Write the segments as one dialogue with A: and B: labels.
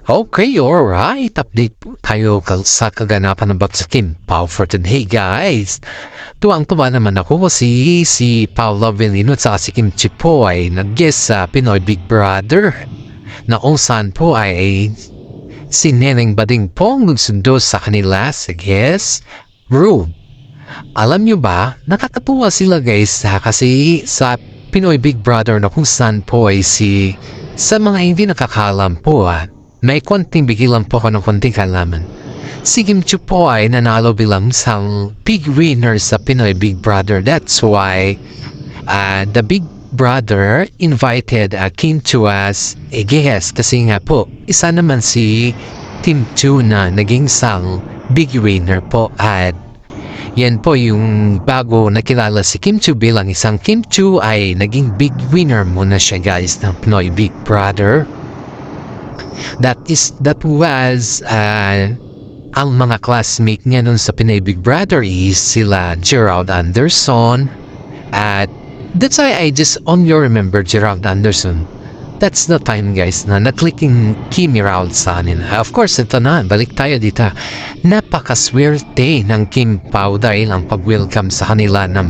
A: Okay, alright. Update po tayo sa kaganapan ng Bagsakin Pao for today, guys. Tuwang-tuwa naman ako kasi si Paolo Avellino at saka si Kim Chi po ay nag-guest sa Pinoy Big Brother na kung saan po ay si Neneng Bading po ang nagsundo sa kanila sa guest room. Alam nyo ba, nakakatuwa sila guys kasi sa Pinoy Big Brother na kung saan po ay sa mga hindi nakakalam po may konting bigilan po ako ng konting kalaman. Si Kim Chiu po ay nanalo bilang isang big winner sa Pinoy Big Brother. That's why the Big Brother invited Kim Chiu as a guest. Kasi nga po, isa naman si Kim Chiu na naging isang big winner po. At yan po yung bago nakilala si Kim Chiu bilang isang Kim Chiu ay naging big winner muna siya guys ng Pinoy Big Brother. That was ang mga classmate niya nun sa Pinoy Big Brother is sila Gerald Anderson at that's why I just only remember Gerald Anderson. That's the time guys na naklicking Kimi Raul sa anin. Of course, ito na, balik tayo dito. Napakaswerte ng Kim Pao dahil ang pag-welcome sa kanila ng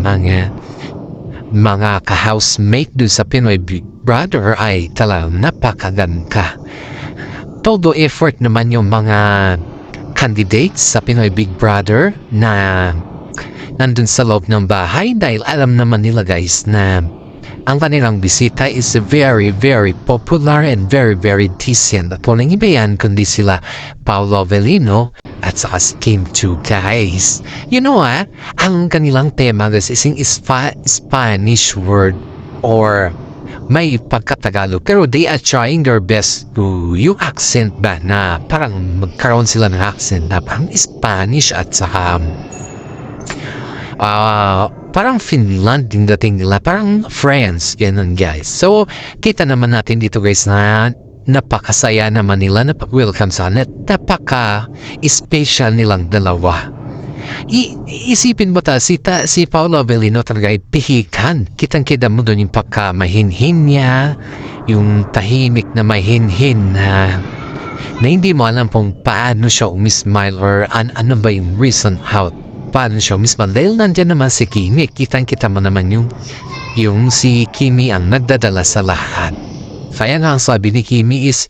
A: mga ka-housemate doon sa Pinoy Big Brother ay talagang napakaganda. Todo effort naman yung mga candidates sa Pinoy Big Brother na nandun sa loob ng bahay dahil alam naman nila guys na ang kanilang bisita is very very popular and very very decent. At walang iba yan kundi sila Paolo Avellino at saka si Kim Chiu guys. You know ang kanilang tema guys is in Spanish word or may pagkatagalog pero they are trying their best to yung accent ba na parang magkaroon sila ng accent na parang Spanish at saka parang Finland yung dating nila, parang France, ganun guys. So, kita naman natin dito guys na napakasaya naman nila na pag-welcome sa net. Napaka-special nilang dalawa. Isipin mo si Paolo Avellino talaga ay pihikan. Kitang-kita mo doon yung pagka-mahinhin niya, yung tahimik na mahinhin na hindi mo alam kung paano siya umismile or ano ba yung reason paano siya umismile. Dahil nandyan naman si Kimi, kitang-kita mo naman yung si Kimi ang nagdadala sa lahat. Kaya nga ang sabi ni Kimi is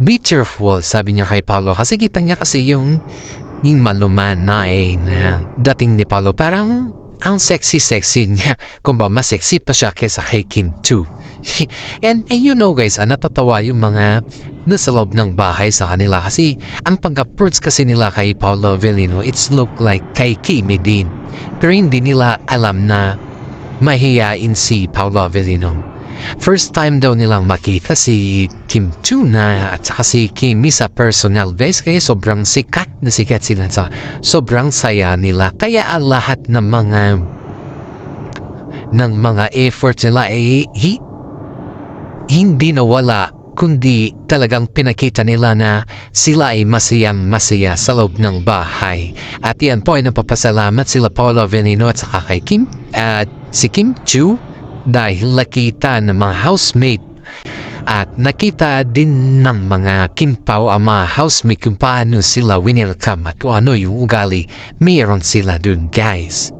A: be cheerful, sabi niya kay Paolo kasi kitang niya kasi yung maluman na dating ni Paolo parang ang sexy niya kung ba mas sexy pa siya kaysa kay Kim Chiu. and you know guys natatawa yung mga nasa loob ng bahay sa kanila kasi ang pag-approach kasi nila kay Paolo Avellino it's look like kay Kimi din pero hindi nila alam na mahihain si Paolo Avellino. First time daw nilang makita si Kim Chiu na at saka si Kimi sa personal guys kaya sobrang sikat sila sa sobrang saya nila kaya ang lahat ng mga effort nila ay hindi nawala kundi talagang pinakita nila na sila ay masaya sa loob ng bahay at yan po ay napapasalamat sila Paolo Avellino at saka kay Kim at si Kim Chiu dahil nakita ng mga housemate at nakita din ng mga Kim Pao ang mga housemate kung paano sila winelcome at kung ano yung ugali mayroon sila dun guys.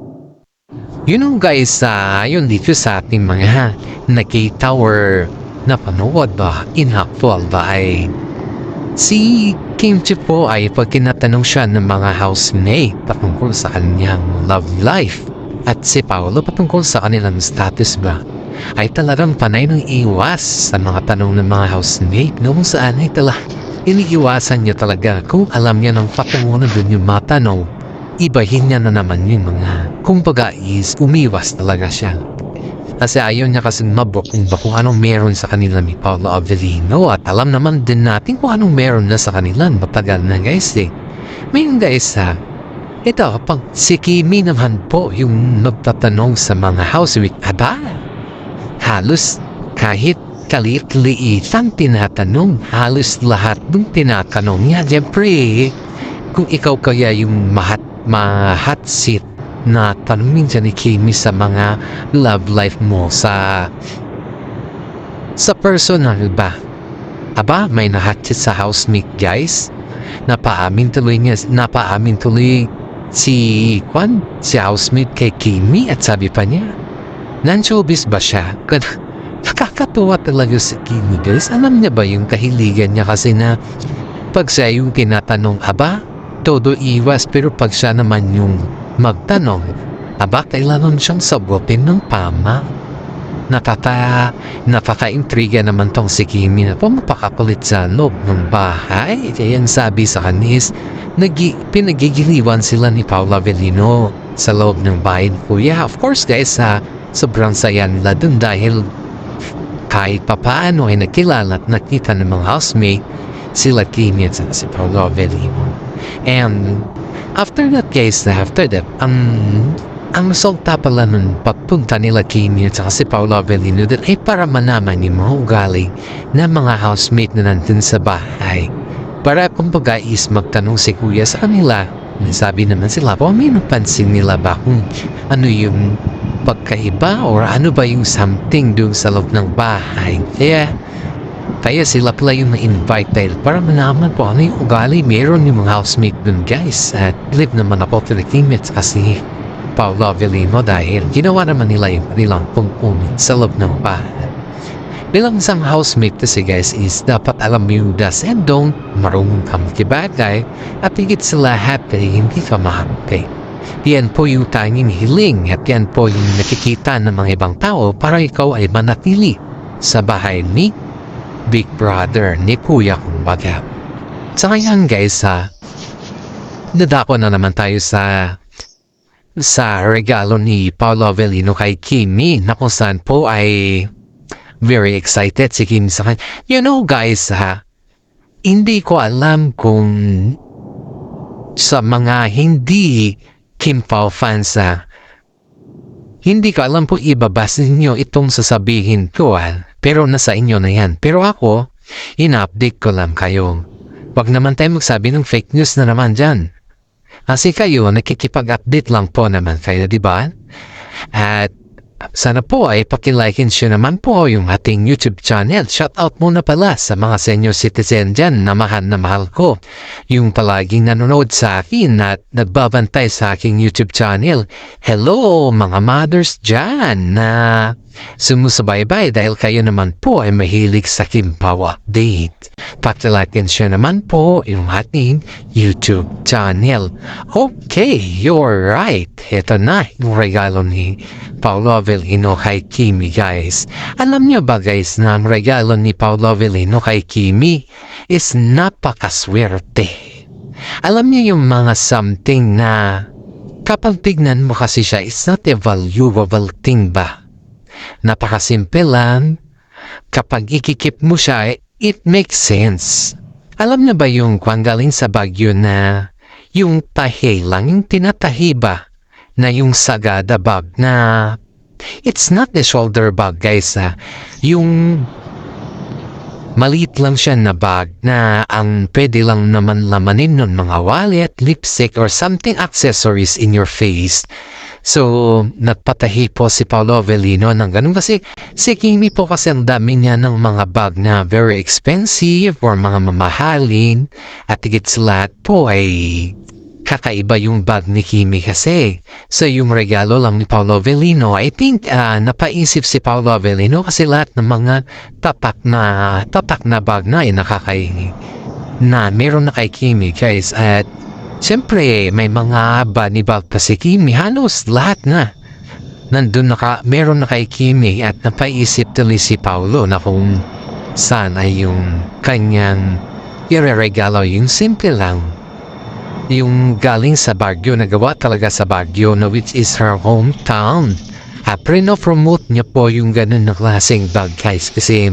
A: You know guys, yun dito sa ating mga nakita or napanood ba in actual ba ay si Kim Chiu po ay pag kinatanong siya ng mga housemate patungkol sa kanyang love life at si Paolo patungkol sa kanilang status ba ay talagang panay ng iwas sa mga tanong ng mga housemate noong saan ay iniiwasan niya talaga kung alam niya ng patungunan dun yung matanong ibahin niya na naman yung mga kumbaga is umiwas talaga siya kasi ayaw niya kasi mabok kung anong meron sa kanila ni Paolo Avellino at alam naman din natin kung anong meron na sa kanila matagal na guys Ngayon guys ito, pag si Kimi naman po yung nagtatanong sa mga housemate, halos kahit kalit-liitan tinatanong, halos lahat ng tinatanong niya. Siyempre, kung ikaw kaya yung hot seat na tanongin dyan ni Kimi sa mga love life mo sa personal ba? Aba, may nahatid sa housemate guys. Napaamin tuloy si housemate kay Kimi at sabi pa niya, "Nan-showbiz ba siya?" Nakakatuwa talaga si Kimi guys. Alam niya ba yung kahiligan niya kasi na pag siya yung tinatanong, aba, todo iwas, pero pag siya naman yung magtanong, aba, kailangan siyang sagutin ng tama. Napaka-intriga naman tong si Kimi na pumapakakulit sa loob ng bahay. Kaya ang sabi sa kanya is, pinagigiliwan sila ni Paula Avellino sa loob ng bahay ni Kuya. Of course guys, sobrang saya nila dun dahil kahit papaano ay nakilala at nakita ng mga housemate sila Kimi at si Paula Avellino. And after that guys, ang resulta pala nun pagpunta nila Kimi at si Paula Avellino din ay para manaman yung mga ugali ng mga housemate na nandun sa bahay. Para kumbaga is magtanong si Kuya sa kanila. Sabi naman sila, may napansin nila ba kung ano yung pagkaiba or ano ba yung something doon sa loob ng bahay. Kaya sila pala yung na-invite dahil para manaman po ano yung ugali meron yung mga housemate dun guys. At believe naman ako kay Kimi at kasi Paula Avellino dahil ginawa naman nila yung kanilang pungkunin sa loob ng bahay. Bilang isang housemate kasi guys is dapat alam mo yung do's and don't, marunong ka makibagay at higit sa lahat ay hindi ka mahampay. Yan po yung tanging hiling at yan po yung nakikita ng mga ibang tao para ikaw ay manatili sa bahay ni Big Brother ni Kuya kumbaga. Sa ngayon guys nadako na naman tayo sa regalo ni Paula Avellino kay Kimi na kung saan po ay very excited si Kimi sa kanya. You know guys hindi ko alam kung sa mga hindi Kim Pao fans hindi ko alam po ibabasa ninyo itong sasabihin ko pero nasa inyo na yan. Pero ako, ina-update ko lang kayo. Wag naman tayo magsabi ng fake news na naman dyan. Kasi kayo, nakikipag-update lang po naman kayo, di ba? At sana po ay pakilike and share naman po yung ating YouTube channel. Shoutout muna pala sa mga senior citizen dyan na mahal ko. Yung palaging nanonood sa akin at nagbabantay sa aking YouTube channel. Hello mga mothers dyan na sumusubaybay dahil kayo naman po ay mahilig sa Kim Pao update. Pakilike and share naman po yung ating YouTube channel. Okay, you're right. Ito na yung regalo ni Paula Avellino kay Kimi guys. Alam niyo ba guys na ang regalo ni Paula Avellino kay Kimi is napakaswerte. Alam niyo yung mga something na kapag tignan mo kasi siya is not a valuable thing ba? Napakasimple lang. Kapag ikikip mo siya, it makes sense. Alam niyo ba yung kung galing sa Baguio na yung tahi lang, yung tinatahi ba? Na yung Sagada bag na it's not the shoulder bag guys yung maliit lang siya na bag na ang pwede lang naman lamanin nun mga wallet, lipstick or something accessories in your face. So, nagpatahi po si Paula Avellino ng ganun kasi si Kimi po kasi ang dami niya ng mga bag na very expensive or mga mamahalin at higit sa lahat po ay kakaiba yung bag ni Kimi kasi. So yung regalo lang ni Paula Avellino, I think napaisip si Paula Avellino kasi lahat ng mga tatak na bag na ay nakakaingi na meron na kay Kimi guys. At siyempre may mga bunny bag pa si Kimi, halos lahat na nandun meron na kay Kimi at napaisip tuloy si Paulo na kung saan ay yung kanyang ireregalo, yung simple lang. Yung galing sa Baguio, nagawa talaga sa Baguio na which is her hometown. Prino-promote niya po yung ganun na klaseng bag guys kasi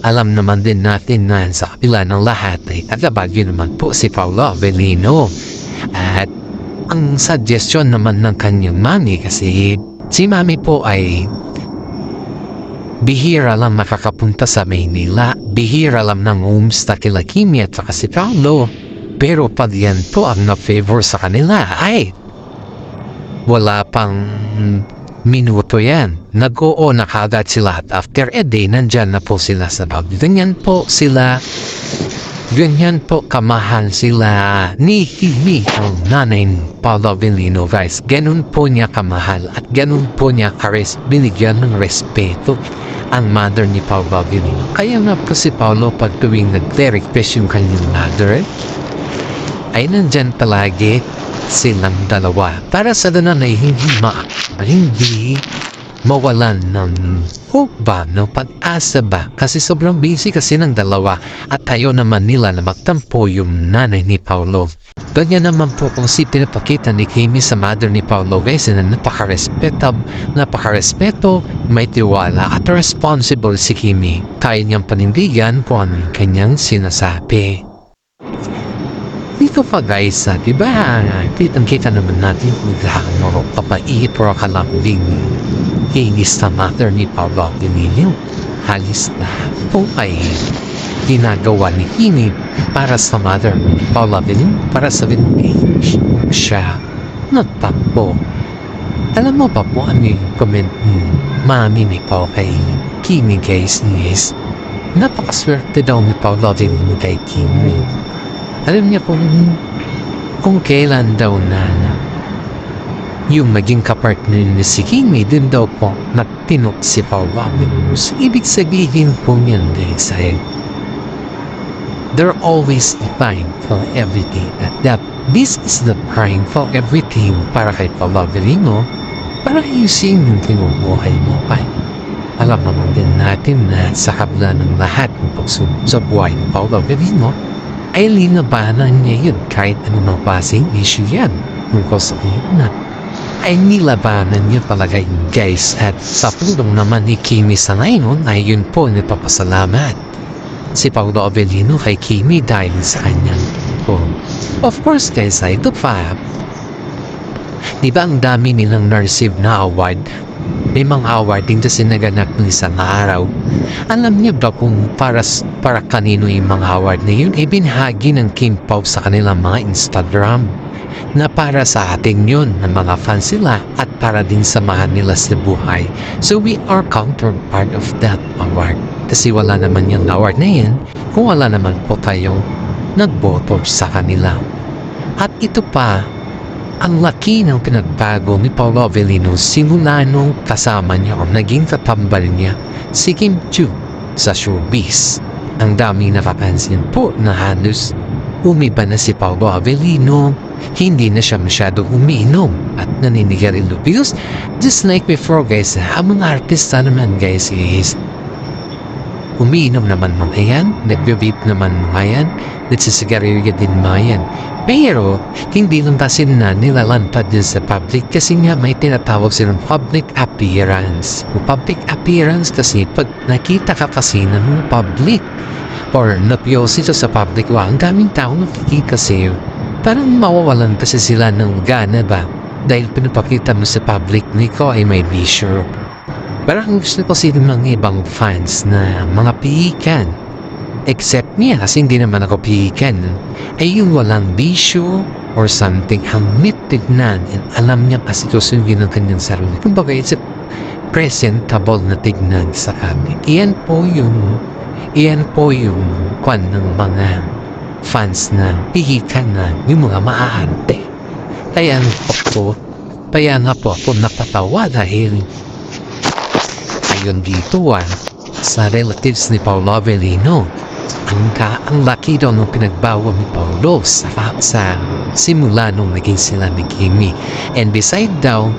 A: alam naman din natin na sa kapila ng lahat ay taga Baguio naman po si Paula Avellino. At ang suggestion naman ng kanyang mami kasi si mami po ay bihira lang makakapunta sa Maynila, bihira lang ng umsta kila Kimi at saka si Paulo. Pero pag yan po ang na-favor sa kanila ay wala pang minuto yan. Nag-oo na kagad sila at after a day, nandyan na po sila sa bag. Ganyan po kamahal sila ni Kimi, ang nanay ni Paolo Avellino, guys. Ganun po niya kamahal at ganun po niya binigyan ng respeto ang mother ni Paolo Avellino. Kaya nga po si Paolo pag tuwing nag-request yung kanyang mother, ay nandyan palagi silang dalawa para sa nanay hindi mawalan ng hope ba, no? Pag-asa ba? Kasi sobrang busy kasi ng dalawa at tayo naman nila na magtampo yung nanay ni Paolo. Ganyan naman po kung si pinapakita ni Kimi sa mother ni Paolo, guys, na napaka-respeto, may tiwala at responsible si Kimi. Kaya niyang panindigan kung ano yung kanyang sinasabi. Dito pa guys, diba, kitang-kita naman natin kung gaano kapait o kalambing hingis na mother ni Paolo Avellino. Halis na po ay ginagawa ni Kimi para sa mother ni Paolo Avellino, para sa siya nagtakbo. Alam mo pa po ano yung comment ni mami ni Paolo kay Kimi, guys, is napakaswerte daw ni Paolo Avellino kay Kimi. Alam niya kung kailan daw na yung maging kapartner ni si Kimi, din daw po nagtinok si Paolo Avellino. So, ibig sabihin po niyan, guys, ay they're always defying for everything. That this is the prime for everything para kay Paolo Avellino, para ayusin yung kinubuhay mo pa. Alam naman din natin na sa kabla ng lahat ng pagsunod sa buhay ni Paolo Avellino, ay linabanan niya yun kahit anong klaseng issue yan. Tungkol sa na ay nilabanan niya talaga yun, guys. At sa tulong naman ni Kimi sa ngayon ay yun po nagpapasalamat si Paolo Avellino kay Kimi dahil sa kanyang tulong. Of course, guys, ay ito pa. Diba ang dami nilang na-receive na award? May mga award din kasi naganap ng isang araw. Alam niyo ba kung para kanino yung mga award na yun? Ibinahagi ng Kim Pao sa kanilang mga Instagram na para sa ating yun, ng mga fans sila at para din sa mahal nila sa buhay. So we are counterpart of that award. Kasi wala naman yung award na yan kung wala naman po tayong nagboto sa kanila. At ito pa, ang laki ng pinagbago ni Paolo Avellino simula nung kasama niya o naging katambal niya si Kim Chiu sa showbiz. Ang dami nakapansin po na halos umiba na si Paolo Avellino, hindi na siya masyado umiinom at naninigarilyo. Because just like before, guys, ang mga artista naman, guys, is umiinom naman mga yan, nagbe-vape naman mga yan, nagsisigarilyo din mga yan. Pero, hindi lang kasi na nilalantad din sa public kasi nga may tinatawag silang public appearance. Public appearance kasi pag nakita ka kasi ng public or napiyosi sa public, ang daming tao nakikita sa'yo. Parang mawawalan kasi sila ng gana ba? Dahil pinapakita mo sa public na ikaw ay may bisyo. Parang gusto ko sila mga ibang fans na mga pihikan. Except niya kasi hindi naman ako pihikan. Ay yung walang bisyo or something ang tignan and alam niya kasi susundin ng kanyang sarili. Kumbaga it's a presentable na tignan sa kanya. Iyan po yung kwan ng mga fans na pihikan na yung mga maaarte. Kaya nga po ako napatawa dahil ayon dito sa relatives ni Paolo Avellino, ang laki daw ng pinagbawa ni Paolo sa simula nung naging sila ni Kimi. And beside daw,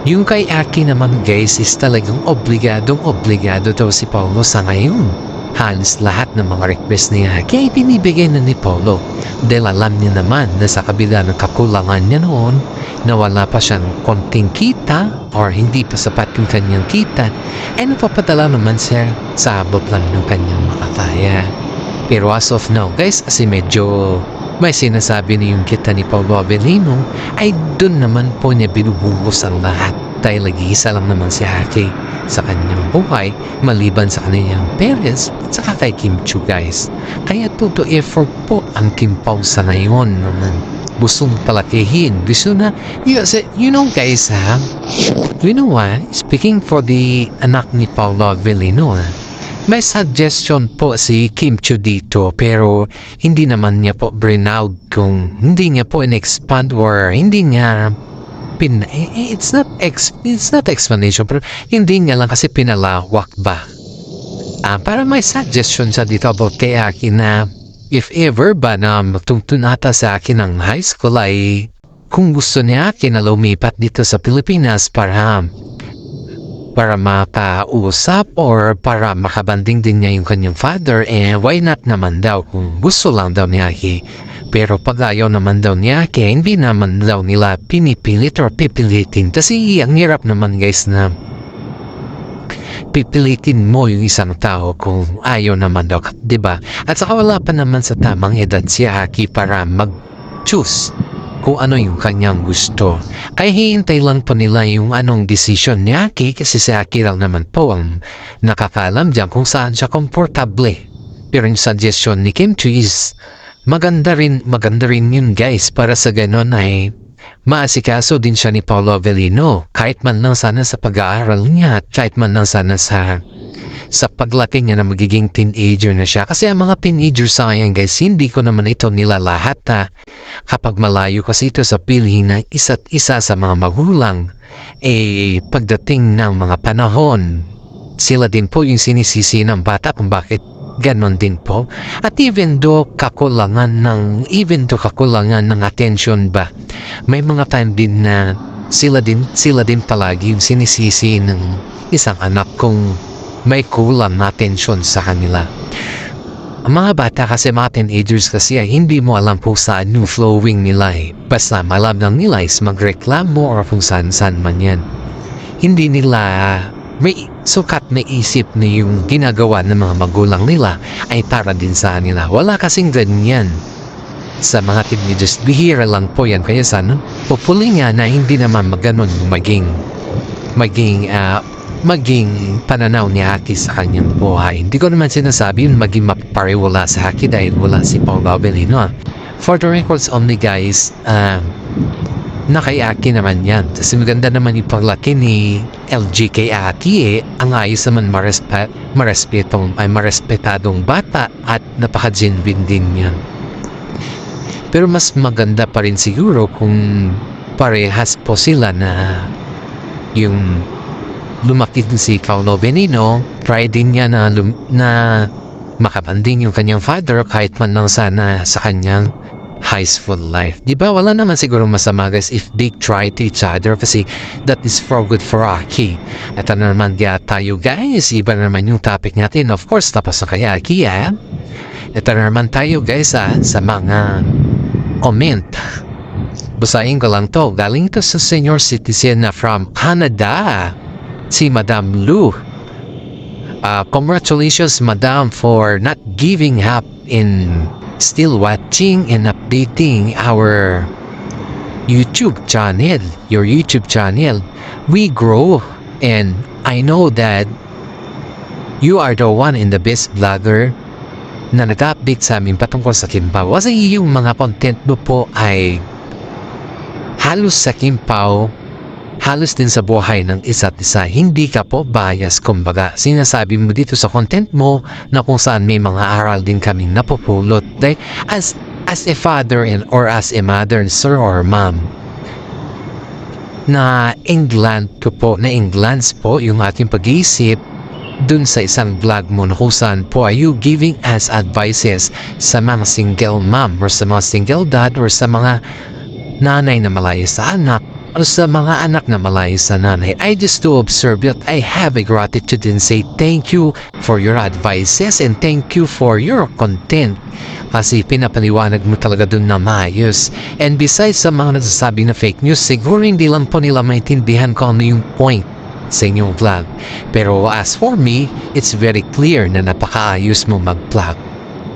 A: yung kay Aki naman, guys, is talagang obligado daw si Paolo sa ngayon. Halos lahat ng mga request ni Aki ay binibigay na ni Paolo. Dahil alam niya naman na sa kabila ng kakulangan niya noon, na wala pa siyang konting kita or hindi pa sapat yung kanyang kita, ay napapadala naman siya sa abot lang ng kanyang makakaya. Pero as of now, guys, kasi medyo may sinasabi na yung kita ni Paolo Avellino, ay dun naman po niya binubuhos ang lahat. Dahil nag-iisa lang naman si Aki sa kanyang buhay, maliban sa kanyang parents at saka kay Kim Chiu, guys. Kaya todo effort po ang Kim Pao sa ngayon ng gustong palakihin. Gusto na, you know guys ha, you know what, speaking for the anak ni Paolo Avellino may suggestion po si Kim Chiu dito pero hindi naman niya po brinout kung hindi niya po in-expand or hindi niya it's not explanation pero hindi niya lang kasi pinalawak ba. Para may suggestion siya dito about kay Aki na if ever ba na magtungtunata sa akin ng high school ay kung gusto niya Aki na lumipat dito sa Pilipinas para makausap or para makabanding din niya yung kanyang father, why not naman daw kung gusto lang daw ni Aki. Pero pag ayaw naman daw ni Aki, hindi naman daw nila pinipilit or pipilitin. Kasi ang hirap naman guys na pipilitin mo yung isang tao kung ayaw naman daw, diba? At saka wala pa naman sa tamang edad si Aki para mag-choose kung ano yung kanyang gusto. Kaya hihintay lang po nila yung anong decision ni Aki kasi si Aki lang naman po ang nakakaalam dyan kung saan siya komportable. Pero yung suggestion ni Kim Chiu is maganda rin yun guys para sa ganon ay maasikaso din siya ni Paolo Avellino kahit man lang sana sa pag-aaral niya at kahit man lang sana sa paglaki niya na magiging teenager na siya. Kasi ang mga teenager sayang guys, hindi ko naman ito nila lahat kapag malayo kasi ito sa piling ng isa't isa sa mga magulang pagdating ng mga panahon sila din po yung sinisisi ng bata kung bakit ganon din po. At even though kakulangan ng attention ba, may mga time din na sila din palagi yung sinisisi ng isang anak kung may kulang na attention sa kanila. Ang mga bata kasi, mga teenagers kasi ay hindi mo alam po saan yung flowing nila Basta malam lang nila is magreklamo or kung saan man yan. Hindi nila may sukat na isip na yung ginagawa ng mga magulang nila ay para din sa nila. Wala kasing ganyan sa mga teenagers. Bihira lang po yan. Kaya sana, hopefully nga na hindi naman maganon maging pananaw ni Aki sa kanyang buhay. Hindi ko naman sinasabi yung maging mapapariwala sa Aki dahil wala si Paolo Avellino. For the records only guys, na kay Aki naman yan. Kasi maganda naman yung paglaki ni LG kay Aki ang ayos naman marespetadong bata at napaka-genuine din yan. Pero mas maganda pa rin siguro kung parehas po sila na yung lumaki din si Paolo Avellino, try din niya na makabanding yung kanyang father kahit man lang sana sa kanyang high school life. Diba wala naman siguro masama guys if they try to each other kasi that is for good for Aki. Ito na naman tayo guys, iba na naman yung topic natin. Of course, tapos na kay Aki Ito na naman tayo guys sa mga comment. Basahin ko lang to. Galing ito sa senior citizen na from Canada, si Madam Lu. Congratulations Madam for not giving up in still watching and updating our YouTube channel, your YouTube channel. We grow and I know that you are the one and the best vlogger na nag-update sa amin patungkol sa Kimpaw. Kasi yung mga content mo po ay halos sa Kimpaw, halos din sa buhay ng isa't isa. Hindi ka po bias, kumbaga. Sinasabi mo dito sa content mo na kung saan may mga aral din kaming napupulot. Like, as a father or as a mother, sir or mom, na englance po yung ating pag-iisip dun sa isang vlog mo na kung saan po are you giving us advices sa mga single mom or sa mga single dad or sa mga nanay na malayo sa anak o sa mga anak na malayo sa nanay. I just to observe that I have a gratitude and say thank you for your advices and thank you for your content kasi pinapaliwanag mo talaga dun na maayos. And besides sa mga nagsasabi na fake news, siguro hindi lang po nila maintindihan kung ano yung point sa inyong vlog. Pero as for me, it's very clear na napakaayos mo mag-vlog.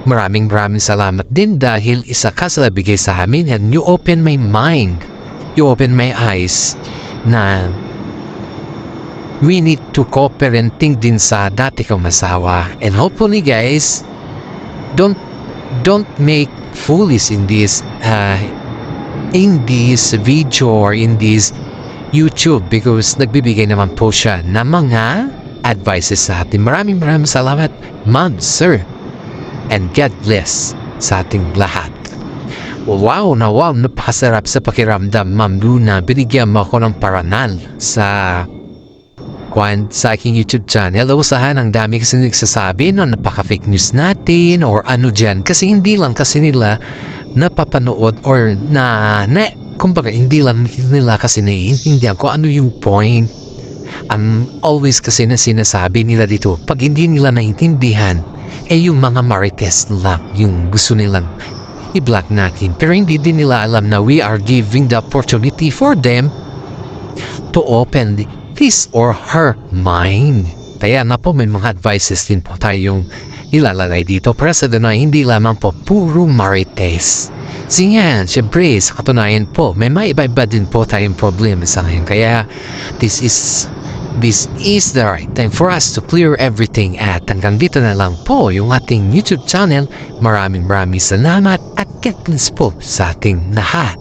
A: Maraming salamat din dahil isa ka sa nabigay sa amin and you open my mind. You open my eyes na we need to co-parenting din sa dati kong masawa. And hopefully guys, don't make foolish in this in this video or in this YouTube because nagbibigay naman po siya ng mga advices sa atin. Maraming salamat, ma'am, sir. And God bless sa ating lahat. Wow, napakasarap sa pakiramdam, Ma'am Luna. Binigyan mo ako ng paranal sa aking YouTube channel. Usahan, ang dami kasi nagsasabi na napaka-fake news natin or ano dyan. Kasi hindi lang kasi nila napapanood or kumbaga hindi lang nila kasi naiintindihan ko ano yung point. Always kasi na sinasabi nila dito, pag hindi nila naintindihan, yung mga marites lang yung gusto nilang i-block natin. Pero hindi din nila alam na we are giving the opportunity for them to open his or her mind. Kaya na po may mga advices din po tayong ilalagay dito para sa na hindi lamang po puro marites. Sige, syempre, sa katunayan po, may iba-iba din po tayong problema sa ngayon. Kaya this is the right time for us to clear everything at hanggang dito na lang po yung ating YouTube channel. Maraming salamat at God bless po sa ating lahat.